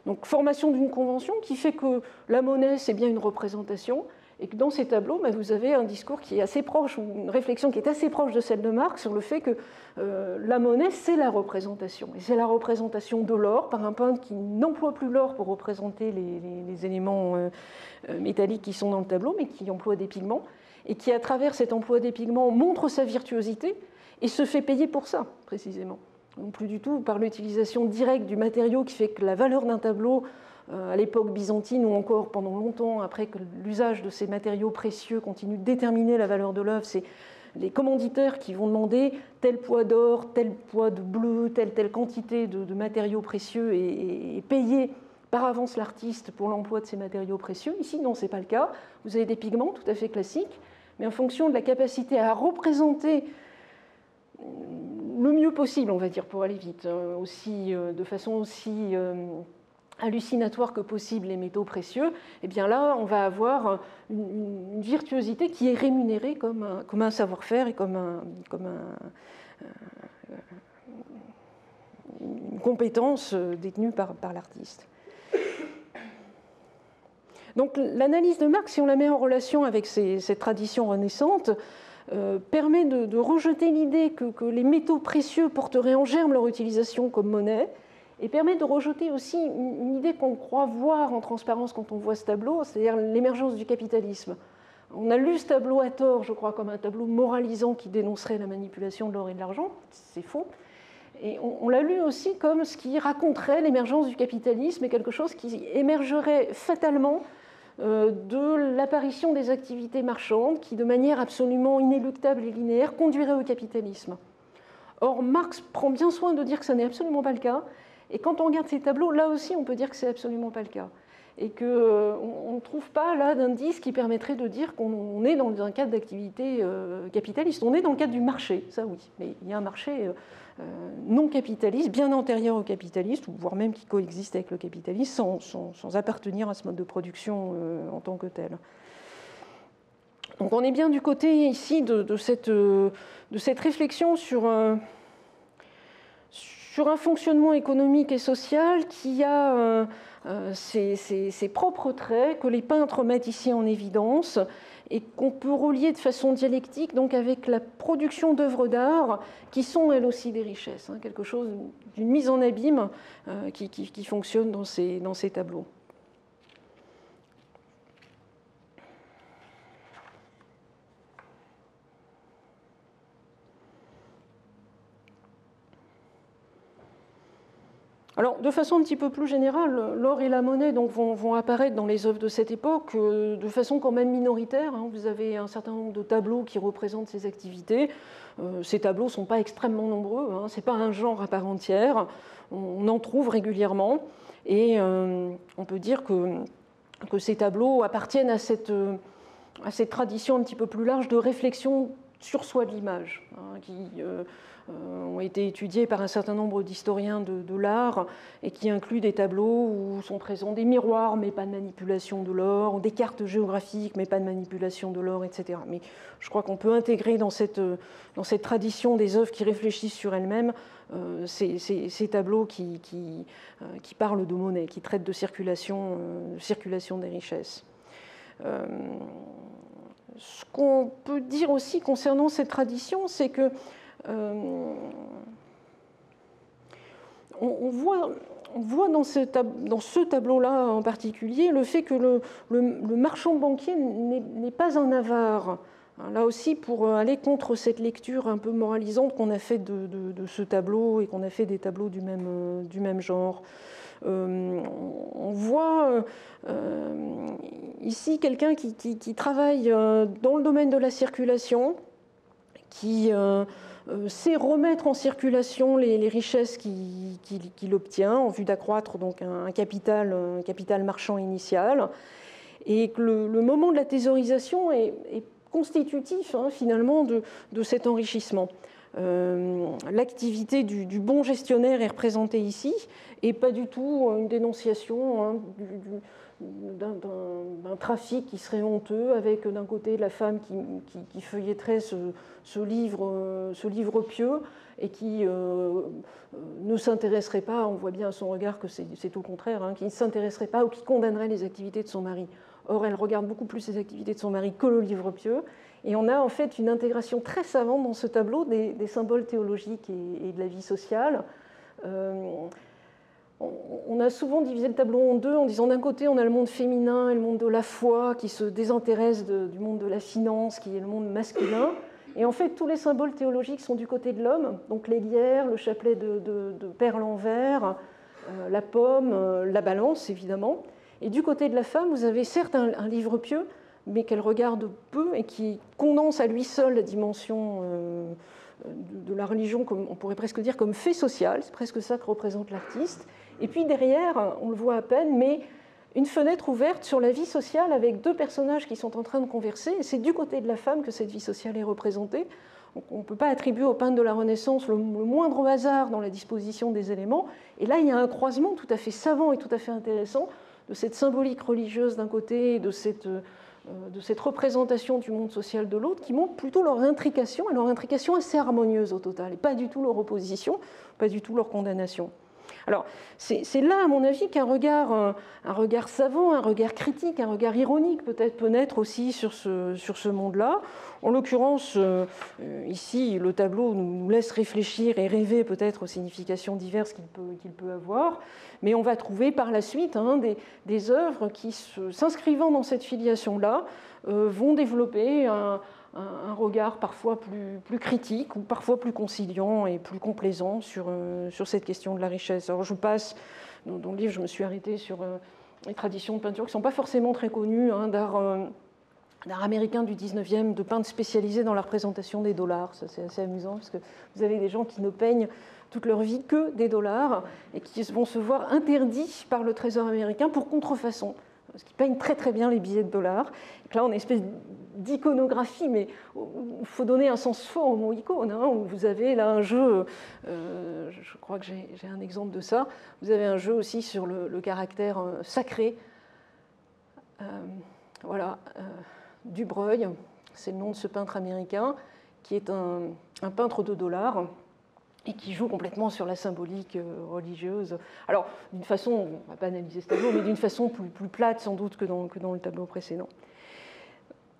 Donc, formation d'une convention qui fait que la monnaie, c'est bien une représentation, Et que dans ces tableaux, vous avez un discours qui est assez proche, ou une réflexion qui est assez proche de celle de Marx sur le fait que la monnaie, c'est la représentation. Et c'est la représentation de l'or par un peintre qui n'emploie plus l'or pour représenter les éléments métalliques qui sont dans le tableau, mais qui emploie des pigments, et qui, à travers cet emploi des pigments, montre sa virtuosité et se fait payer pour ça, précisément. Donc plus du tout par l'utilisation directe du matériau qui fait que la valeur d'un tableau, à l'époque byzantine ou encore pendant longtemps après que l'usage de ces matériaux précieux continue de déterminer la valeur de l'œuvre, c'est les commanditaires qui vont demander tel poids d'or, tel poids de bleu, telle quantité de matériaux précieux et payer par avance l'artiste pour l'emploi de ces matériaux précieux. Ici, non, ce n'est pas le cas. Vous avez des pigments tout à fait classiques, mais en fonction de la capacité à représenter le mieux possible, on va dire, pour aller vite, aussi, de façon aussi hallucinatoire que possible les métaux précieux, et bien là, on va avoir une virtuosité qui est rémunérée comme un savoir-faire et comme une compétence détenue par l'artiste. Donc l'analyse de Marx, si on la met en relation avec cette tradition renaissante, permet de rejeter l'idée que les métaux précieux porteraient en germe leur utilisation comme monnaie, et permet de rejeter aussi une idée qu'on croit voir en transparence quand on voit ce tableau, c'est-à-dire l'émergence du capitalisme. On a lu ce tableau à tort, je crois, comme un tableau moralisant qui dénoncerait la manipulation de l'or et de l'argent, c'est faux. Et on l'a lu aussi comme ce qui raconterait l'émergence du capitalisme et quelque chose qui émergerait fatalement de l'apparition des activités marchandes qui, de manière absolument inéluctable et linéaire, conduiraient au capitalisme. Or, Marx prend bien soin de dire que ce n'est absolument pas le cas, et quand on regarde ces tableaux, là aussi, on peut dire que ce n'est absolument pas le cas, et qu'on ne trouve pas là d'indice qui permettrait de dire qu'on est dans un cadre d'activité capitaliste. On est dans le cadre du marché, ça oui, mais il y a un marché non capitaliste, bien antérieur au capitaliste, voire même qui coexiste avec le capitalisme, sans appartenir à ce mode de production en tant que tel. Donc on est bien du côté ici de cette réflexion sur un fonctionnement économique et social qui a ses propres traits, que les peintres mettent ici en évidence, et qu'on peut relier de façon dialectique donc avec la production d'œuvres d'art qui sont elles aussi des richesses, quelque chose d'une mise en abîme qui fonctionne dans ces tableaux. Alors, de façon un petit peu plus générale, l'or et la monnaie donc, vont apparaître dans les œuvres de cette époque de façon quand même minoritaire. Vous avez un certain nombre de tableaux qui représentent ces activités. Ces tableaux ne sont pas extrêmement nombreux, ce n'est pas un genre à part entière. On en trouve régulièrement. Et on peut dire que ces tableaux appartiennent à cette tradition un petit peu plus large de réflexion sur soi de l'image, qui ont été étudiés par un certain nombre d'historiens de l'art et qui incluent des tableaux où sont présents des miroirs mais pas de manipulation de l'or, ou des cartes géographiques mais pas de manipulation de l'or, etc. Mais je crois qu'on peut intégrer dans cette tradition des œuvres qui réfléchissent sur elles-mêmes ces tableaux qui parlent de monnaie, qui traitent de circulation des richesses. Ce qu'on peut dire aussi concernant cette tradition, c'est que on voit dans ce tableau-là en particulier le fait que le marchand banquier n'est pas un avare. Là aussi, pour aller contre cette lecture un peu moralisante qu'on a faite de ce tableau et qu'on a fait des tableaux du même genre. On voit ici quelqu'un qui travaille dans le domaine de la circulation, qui sait remettre en circulation les richesses qu'il obtient en vue d'accroître donc un capital marchand initial, et que le moment de la thésaurisation est constitutif finalement de cet enrichissement. L'activité du bon gestionnaire est représentée ici, et pas du tout une dénonciation d'un trafic qui serait honteux, avec d'un côté la femme qui feuilletterait ce livre pieux et qui ne s'intéresserait pas, on voit bien à son regard que c'est tout le contraire, qui ne s'intéresserait pas ou qui condamnerait les activités de son mari. Or, elle regarde beaucoup plus les activités de son mari que le livre pieux. Et on a en fait une intégration très savante dans ce tableau des symboles théologiques et de la vie sociale. On a souvent divisé le tableau en deux en disant d'un côté on a le monde féminin et le monde de la foi qui se désintéresse du monde de la finance qui est le monde masculin. Et en fait tous les symboles théologiques sont du côté de l'homme, donc l'aiguillère, le chapelet de perles en verre, la pomme, la balance évidemment. Et du côté de la femme vous avez certes un livre pieux, mais qu'elle regarde peu et qui condense à lui seul la dimension de la religion, comme on pourrait presque dire comme fait social, c'est presque ça que représente l'artiste. Et puis derrière, on le voit à peine, mais une fenêtre ouverte sur la vie sociale avec deux personnages qui sont en train de converser, et c'est du côté de la femme que cette vie sociale est représentée. Donc on ne peut pas attribuer au peintre de la Renaissance le moindre hasard dans la disposition des éléments, et là il y a un croisement tout à fait savant et tout à fait intéressant de cette symbolique religieuse d'un côté et de cette représentation du monde social de l'autre, qui montre plutôt leur intrication, et leur intrication assez harmonieuse au total, et pas du tout leur opposition, pas du tout leur condamnation. Alors, c'est là, à mon avis, qu'un regard savant, un regard critique, un regard ironique peut-être peut naître aussi sur ce monde-là. En l'occurrence, ici, le tableau nous laisse réfléchir et rêver peut-être aux significations diverses qu'il peut avoir, mais on va trouver par la suite des œuvres qui, s'inscrivant dans cette filiation-là, vont développer un regard parfois plus critique ou parfois plus conciliant et plus complaisant sur cette question de la richesse. Alors je passe, dans le livre, je me suis arrêtée sur les traditions de peinture qui ne sont pas forcément très connues, d'art américain du 19e, de peintres spécialisés dans la représentation des dollars. Ça, c'est assez amusant parce que vous avez des gens qui ne peignent toute leur vie que des dollars et qui vont se voir interdits par le Trésor américain pour contrefaçon. Parce qu'ils peignent très très bien les billets de dollars. Et là, on a une espèce d'iconographie, mais il faut donner un sens fort au mot icône. Où vous avez là un jeu, je crois que j'ai un exemple de ça, vous avez un jeu aussi sur le caractère sacré. Dubreuil, c'est le nom de ce peintre américain, qui est un peintre de dollars, et qui joue complètement sur la symbolique religieuse. Alors, d'une façon, on ne va pas analyser ce tableau, mais d'une façon plus plate sans doute que dans le tableau précédent.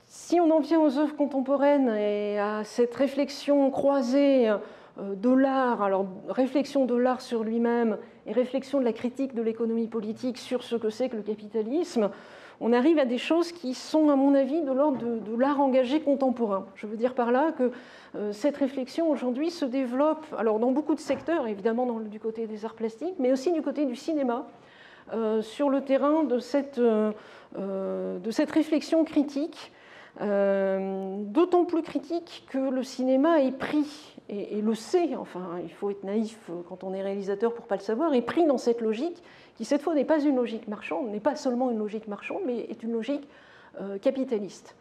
Si on en vient aux œuvres contemporaines et à cette réflexion croisée de l'art, alors réflexion de l'art sur lui-même et réflexion de la critique de l'économie politique sur ce que c'est que le capitalisme, on arrive à des choses qui sont, à mon avis, de l'ordre de l'art engagé contemporain. Je veux dire par là que cette réflexion aujourd'hui se développe alors dans beaucoup de secteurs, évidemment du côté des arts plastiques, mais aussi du côté du cinéma, sur le terrain de cette réflexion critique, d'autant plus critique que le cinéma est pris, et le sait, enfin il faut être naïf quand on est réalisateur pour ne pas le savoir, est pris dans cette logique qui cette fois n'est pas une logique marchande, n'est pas seulement une logique marchande, mais est une logique capitaliste.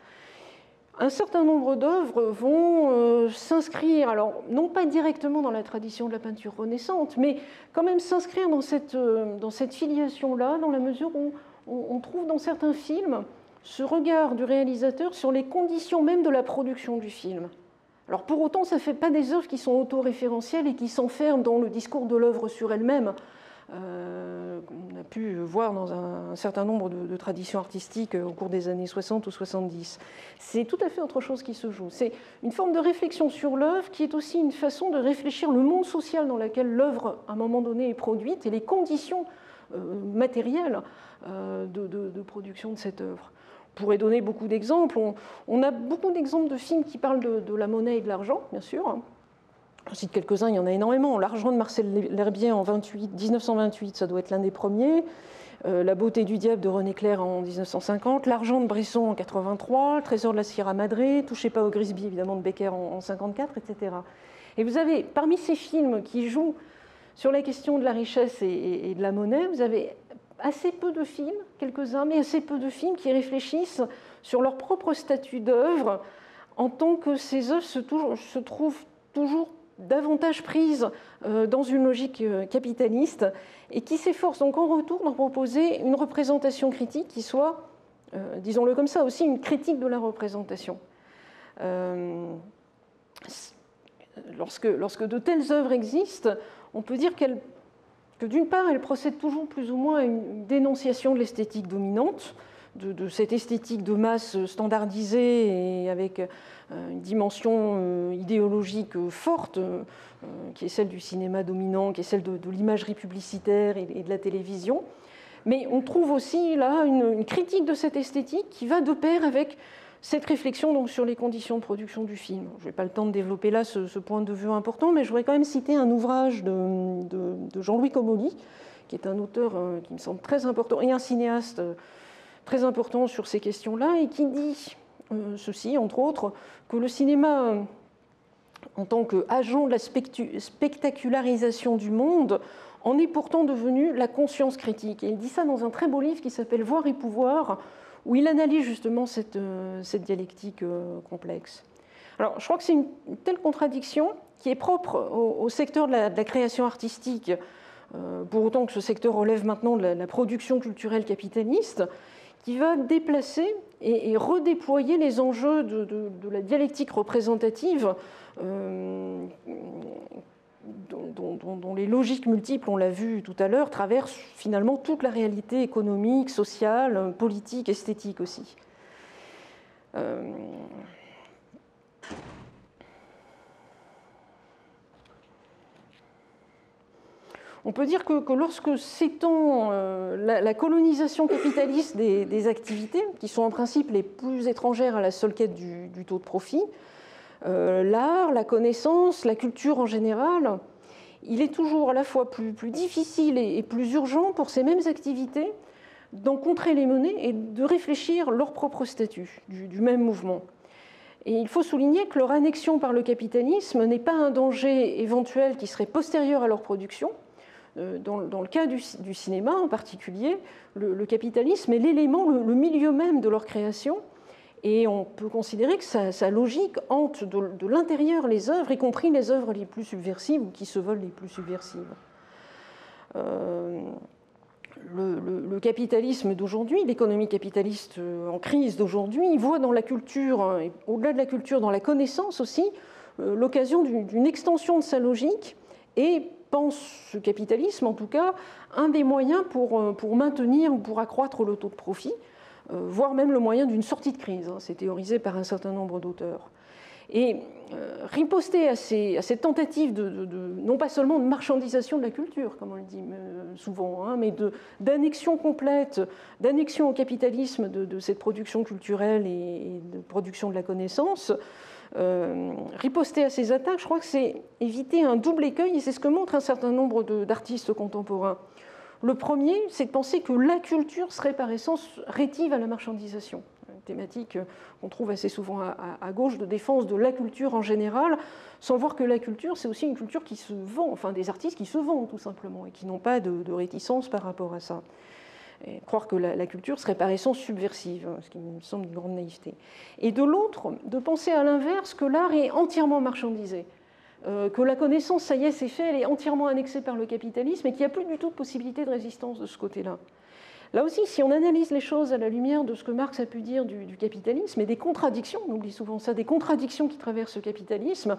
Un certain nombre d'œuvres vont s'inscrire, alors non pas directement dans la tradition de la peinture renaissante, mais quand même s'inscrire dans cette filiation-là, dans la mesure où on trouve dans certains films ce regard du réalisateur sur les conditions même de la production du film. Alors pour autant, ça ne fait pas des œuvres qui sont autoréférentielles et qui s'enferment dans le discours de l'œuvre sur elle-même. On a pu voir dans un certain nombre de traditions artistiques au cours des années 60 ou 70. C'est tout à fait autre chose qui se joue. C'est une forme de réflexion sur l'œuvre qui est aussi une façon de réfléchir le monde social dans lequel l'œuvre, à un moment donné, est produite et les conditions matérielles de production de cette œuvre. On pourrait donner beaucoup d'exemples. On a beaucoup d'exemples de films qui parlent de la monnaie et de l'argent, bien sûr. Je cite quelques-uns, il y en a énormément. L'argent de Marcel L'Herbier en 1928, ça doit être l'un des premiers. La beauté du diable de René Clair en 1950. L'argent de Bresson en 1983. Le trésor de la Sierra Madre. Touchez pas au Grisby, évidemment, de Becker en 1954, etc. Et vous avez, parmi ces films qui jouent sur la question de la richesse et de la monnaie, vous avez assez peu de films, quelques-uns, mais assez peu de films qui réfléchissent sur leur propre statut d'œuvre en tant que ces œuvres se trouvent toujours davantage prises dans une logique capitaliste et qui s'efforcent donc en retour d'en proposer une représentation critique qui soit, disons-le comme ça, aussi une critique de la représentation. Lorsque de telles œuvres existent, on peut dire que d'une part, elles procèdent toujours plus ou moins à une dénonciation de l'esthétique dominante, de cette esthétique de masse standardisée et avec une dimension idéologique forte, qui est celle du cinéma dominant, qui est celle de l'imagerie publicitaire et de la télévision. Mais on trouve aussi là une critique de cette esthétique qui va de pair avec cette réflexion donc, sur les conditions de production du film. Je n'ai pas le temps de développer là ce point de vue important, mais je voudrais quand même citer un ouvrage de Jean-Louis Comolli, qui est un auteur qui me semble très important, et un cinéaste très important sur ces questions-là, et qui dit ceci, entre autres, que le cinéma, en tant qu'agent de la spectacularisation du monde, en est pourtant devenu la conscience critique. Et il dit ça dans un très beau livre qui s'appelle « Voir et pouvoir », où il analyse justement cette dialectique complexe. Alors, je crois que c'est une telle contradiction qui est propre au secteur de la création artistique, pour autant que ce secteur relève maintenant de la production culturelle capitaliste, qui va déplacer et redéployer les enjeux de la dialectique représentative dont les logiques multiples, on l'a vu tout à l'heure, traversent finalement toute la réalité économique, sociale, politique, esthétique aussi. On peut dire que lorsque s'étend la colonisation capitaliste des activités, qui sont en principe les plus étrangères à la seule quête du taux de profit, l'art, la connaissance, la culture en général, il est toujours à la fois plus difficile et plus urgent pour ces mêmes activités d'en contrer les menées et de réfléchir leur propre statut du même mouvement. Et il faut souligner que leur annexion par le capitalisme n'est pas un danger éventuel qui serait postérieur à leur production. Dans le cas du cinéma en particulier, le capitalisme est l'élément, le milieu même de leur création. Et on peut considérer que sa logique hante de l'intérieur les œuvres, y compris les œuvres les plus subversives ou qui se veulent les plus subversives. Le capitalisme d'aujourd'hui, l'économie capitaliste en crise d'aujourd'hui, il voit dans la culture, et au-delà de la culture, dans la connaissance aussi, l'occasion d'une extension de sa logique et pense ce capitalisme, en tout cas, un des moyens pour maintenir ou pour accroître le taux de profit, voire même le moyen d'une sortie de crise. C'est théorisé par un certain nombre d'auteurs. Et riposter à cette tentative non pas seulement de marchandisation de la culture, comme on le dit souvent, mais d'annexion complète, d'annexion au capitalisme de cette production culturelle et de production de la connaissance, riposter à ces attaques, je crois que c'est éviter un double écueil, et c'est ce que montre un certain nombre d'artistes contemporains. Le premier, c'est de penser que la culture serait par essence rétive à la marchandisation, une thématique qu'on trouve assez souvent à gauche, de défense de la culture en général, sans voir que la culture, c'est aussi une culture qui se vend, enfin des artistes qui se vendent tout simplement, et qui n'ont pas de réticence par rapport à ça. Et croire que la culture serait par essence subversive, ce qui me semble une grande naïveté. Et de l'autre, de penser à l'inverse que l'art est entièrement marchandisé, que la connaissance, ça y est, c'est fait, elle est entièrement annexée par le capitalisme et qu'il n'y a plus du tout de possibilité de résistance de ce côté-là. Là aussi, si on analyse les choses à la lumière de ce que Marx a pu dire du capitalisme et des contradictions, on oublie souvent ça, des contradictions qui traversent le capitalisme,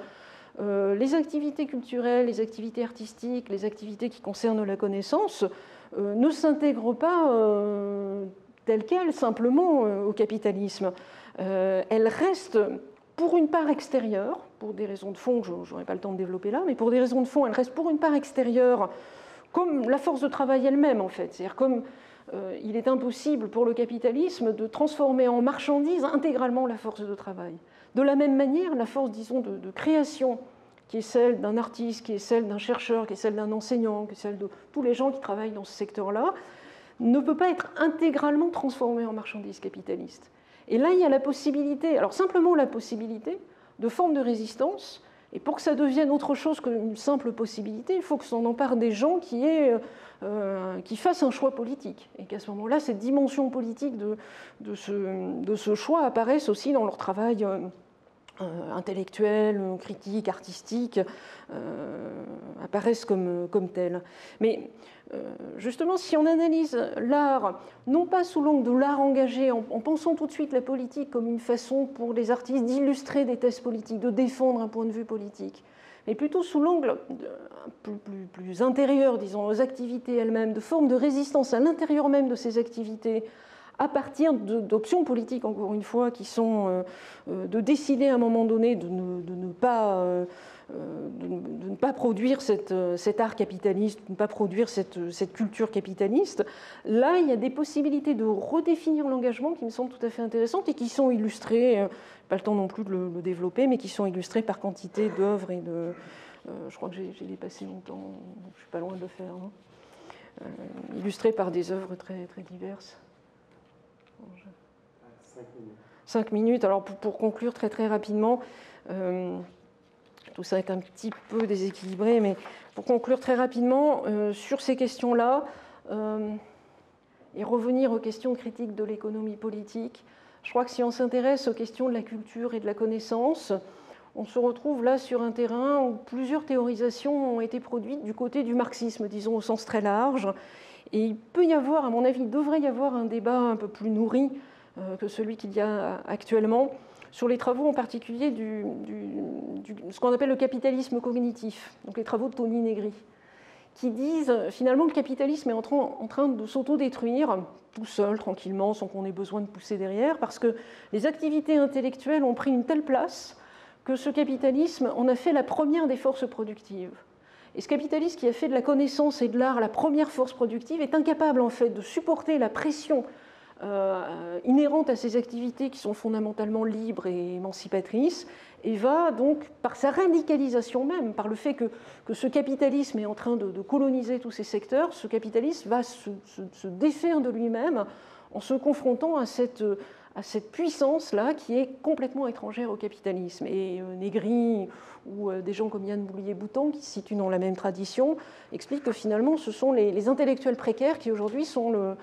les activités culturelles, les activités artistiques, les activités qui concernent la connaissance ne s'intègrent pas telles quelles simplement au capitalisme. Elles restent pour une part extérieure, pour des raisons de fond que je n'aurai pas le temps de développer là, mais pour des raisons de fond, elles restent pour une part extérieure, comme la force de travail elle-même en fait. C'est-à-dire comme il est impossible pour le capitalisme de transformer en marchandise intégralement la force de travail. De la même manière, la force, disons, de création, qui est celle d'un artiste, qui est celle d'un chercheur, qui est celle d'un enseignant, qui est celle de tous les gens qui travaillent dans ce secteur-là, ne peut pas être intégralement transformée en marchandise capitaliste. Et là, il y a la possibilité, alors simplement la possibilité, de formes de résistance. Et pour que ça devienne autre chose qu'une simple possibilité, il faut que s'en empare des gens qui fassent un choix politique. Et qu'à ce moment-là, cette dimension politique de ce choix apparaisse aussi dans leur travail intellectuel, critique, artistique, apparaissent comme tels. Mais justement, si on analyse l'art, non pas sous l'angle de l'art engagé, en pensant tout de suite la politique comme une façon pour les artistes d'illustrer des thèses politiques, de défendre un point de vue politique, mais plutôt sous l'angle plus intérieur, disons, aux activités elles-mêmes, de formes de résistance à l'intérieur même de ces activités, à partir d'options politiques, encore une fois, qui sont de décider à un moment donné de ne pas produire cet art capitaliste, de ne pas produire cette culture capitaliste. Là, il y a des possibilités de redéfinir l'engagement qui me semblent tout à fait intéressantes et qui sont illustrées, pas le temps non plus de le développer, mais qui sont illustrées par quantité d'œuvres et de... je crois que j'ai dépassé mon temps, je ne suis pas loin de le faire. Hein. Illustrées par des œuvres très, très diverses. 5 minutes. 5 minutes. Alors pour conclure très très rapidement, tout ça est un petit peu déséquilibré, mais pour conclure très rapidement sur ces questions-là et revenir aux questions critiques de l'économie politique, je crois que si on s'intéresse aux questions de la culture et de la connaissance, on se retrouve là sur un terrain où plusieurs théorisations ont été produites du côté du marxisme, disons au sens très large. Et il peut y avoir, à mon avis, il devrait y avoir un débat un peu plus nourri que celui qu'il y a actuellement sur les travaux en particulier ce qu'on appelle le capitalisme cognitif, donc les travaux de Tony Negri, qui disent finalement que le capitalisme est en train de s'autodétruire tout seul, tranquillement, sans qu'on ait besoin de pousser derrière, parce que les activités intellectuelles ont pris une telle place que ce capitalisme en a fait la première des forces productives. Et ce capitalisme qui a fait de la connaissance et de l'art la première force productive est incapable en fait de supporter la pression inhérente à ces activités qui sont fondamentalement libres et émancipatrices, et va donc, par sa radicalisation même, par le fait que ce capitalisme est en train de coloniser tous ces secteurs, ce capitalisme va se défaire de lui-même en se confrontant à cette puissance-là qui est complètement étrangère au capitalisme. Et Negri ou des gens comme Yann Boulier-Boutan, qui se situent dans la même tradition, expliquent que finalement ce sont les intellectuels précaires qui aujourd'hui sont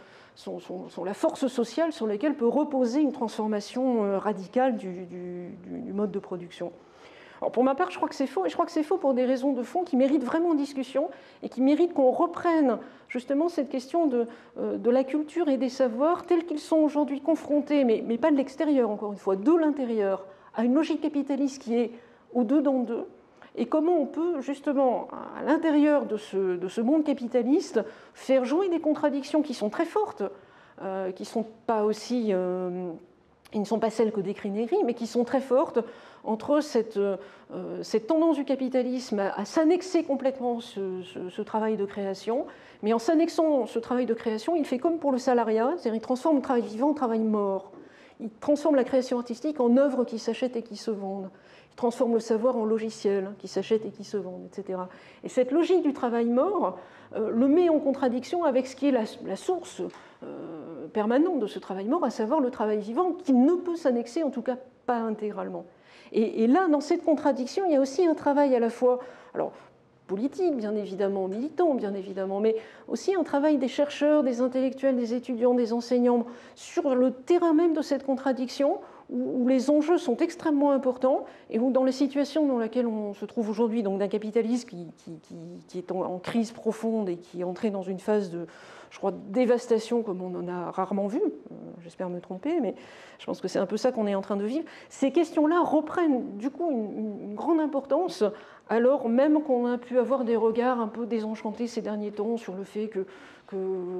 la force sociale sur laquelle peut reposer une transformation radicale du mode de production. Alors pour ma part, je crois que c'est faux, et je crois que c'est faux pour des raisons de fond qui méritent vraiment discussion et qui méritent qu'on reprenne justement cette question de la culture et des savoirs tels qu'ils sont aujourd'hui confrontés, mais pas de l'extérieur, encore une fois, de l'intérieur, à une logique capitaliste qui est au-dedans d'eux, et comment on peut justement, à l'intérieur de ce monde capitaliste, faire jouer des contradictions qui sont très fortes, qui sont pas aussi... Ils ne sont pas celles que décrit Negri, mais qui sont très fortes entre cette tendance du capitalisme à s'annexer complètement ce travail de création, mais en s'annexant ce travail de création, il fait comme pour le salariat, c'est-à-dire il transforme le travail vivant en travail mort. Il transforme la création artistique en œuvres qui s'achètent et qui se vendent. Il transforme le savoir en logiciels qui s'achètent et qui se vendent, etc. Et cette logique du travail mort le met en contradiction avec ce qui est la source permanente de ce travail mort, à savoir le travail vivant, qui ne peut s'annexer, en tout cas pas intégralement. Et là, dans cette contradiction, il y a aussi un travail à la fois, alors politique, bien évidemment, militant, bien évidemment, mais aussi un travail des chercheurs, des intellectuels, des étudiants, des enseignants, sur le terrain même de cette contradiction, où les enjeux sont extrêmement importants, et où dans la situation dans laquelle on se trouve aujourd'hui, donc d'un capitalisme qui est en crise profonde et qui est entré dans une phase de, je crois, dévastation comme on en a rarement vu, j'espère me tromper, mais je pense que c'est un peu ça qu'on est en train de vivre, ces questions-là reprennent du coup une grande importance, alors même qu'on a pu avoir des regards un peu désenchantés ces derniers temps sur le fait que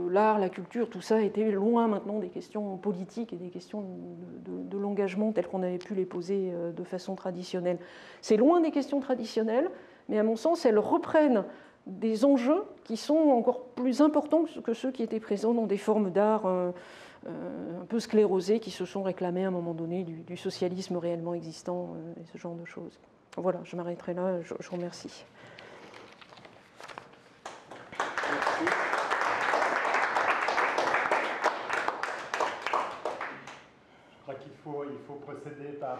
l'art, la culture, tout ça était loin maintenant des questions politiques et des questions de l'engagement telles qu'on avait pu les poser de façon traditionnelle. C'est loin des questions traditionnelles, mais à mon sens, elles reprennent des enjeux qui sont encore plus importants que ceux qui étaient présents dans des formes d'art un peu sclérosées qui se sont réclamées à un moment donné du socialisme réellement existant et ce genre de choses. Voilà, je m'arrêterai là, je vous remercie. Merci. Je crois qu'il faut procéder par